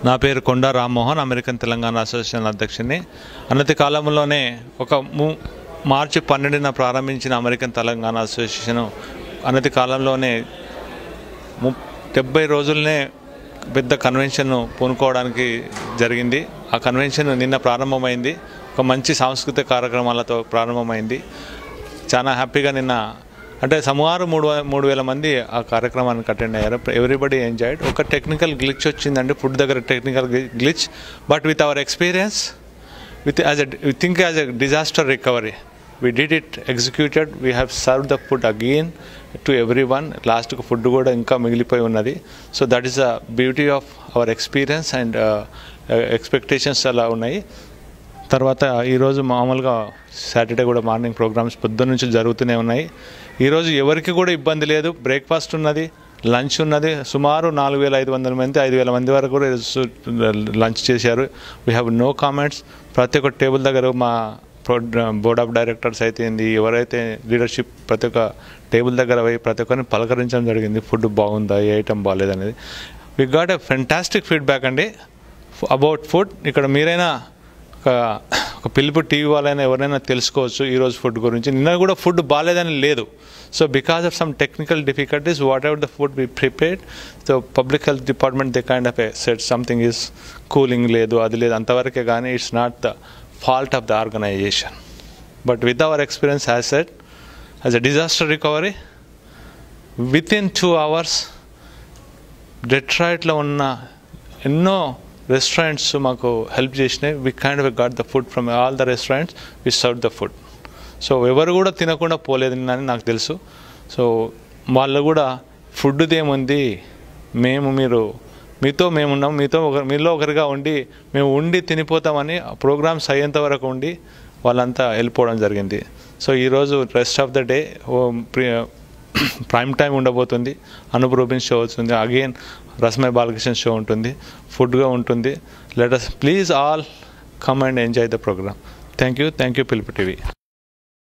నా పేరు కొండా Rammohan, American Telangana association అధ్యక్షుడిని. అనతి కాలంలోనే మార్చి 12న ప్రారంభించిన అమెరికన్ తెలంగాణ అసోసియేషన్ అనతి కాలంలోనే 70 రోజులనే పెద్ద కన్వెన్షన్ పూనుకోవడానికి జరిగింది. ఆ కన్వెన్షన్ నిన్న ప్రారంభమైంది. ఒక మంచి సాంస్కృతిక కార్యక్రమాలతో ప్రారంభమైంది. చాలా హ్యాపీగా నిన్న అంటే సుమారు 3,000 మంది ఆ కార్యక్రమానికి అటెండ్ అయ్యారు. Everybody enjoyed. ఒక టెక్నికల్ గ్లిచ్ వచ్చిందండి, ఫుడ్ దగ్గర technical glitch. But with our experience, we think as a disaster recovery, we did it, executed. We have served the food again to everyone. Last food కూడా ఇంకా మిగిలిపోయి ఉన్నది. So that is the beauty of our experience and expectations అలా ఉన్నాయి. తర్వాత ఈరోజు మామూలుగా Saturday కూడా morning programmes పొద్దున్న నుంచి జరుగుతూనే ఉన్నాయి. ఈరోజు ఎవరికి కూడా ఇబ్బంది లేదు. బ్రేక్ఫాస్ట్ ఉన్నది, లంచ్ ఉన్నది. సుమారు 4,500 మంది 5,000 మంది వరకు కూడా లంచ్ చేశారు. We have no comments. ప్రతి ఒక్క టేబుల్ దగ్గర మా బోర్డ్ ఆఫ్ డైరెక్టర్స్ అయితే ఎవరైతే లీడర్షిప్ ప్రతి ఒక్క టేబుల్ దగ్గర పోయి ప్రతి ఒక్కరిని పలకరించడం జరిగింది. ఫుడ్ బాగుందా, ఏ ఐటమ్ బాగాలేదు అనేది. We got a fantastic feedback అండి అబౌట్ ఫుడ్. ఇక్కడ మీరైనా ఒక పిలుపు టీవీ వాళ్ళైనా ఎవరైనా తెలుసుకోవచ్చు ఈరోజు ఫుడ్ గురించి. నిన్న కూడా ఫుడ్ బాగాలేదని లేదు. So because of some technical difficulties whatever the food we prepared, so public health department they kind of set something is cooling లేదు, అది లేదు, అంతవరకే కానీ it's not the fault of the organization. But with our experience, as said, as a disaster recovery, within 2 hours Detroit lo unna enno restaurants maku help chesinayi. We kind of got the food from all the restaurants. We served the food. So evaru kuda tinakunda poledani naaku telusu. So vallu kuda food demundi memu meeru మీతో మేము ఉన్నాం, మీలో ఒకరిగా ఉండి మేము ఉండి తినిపోతామని programmes అయ్యేంత వరకు ఉండి వాళ్ళంతా వెళ్ళిపోవడం జరిగింది. సో ఈరోజు rest of the day prime time ఉండబోతుంది. అనూప్ రూబిన్స్ షో వస్తుంది, అగైన్ రస్మై బాలకృష్ణ షో ఉంటుంది, ఫుడ్గా ఉంటుంది. Let us please all come and enjoy the programme. Thank you Pilupu TV.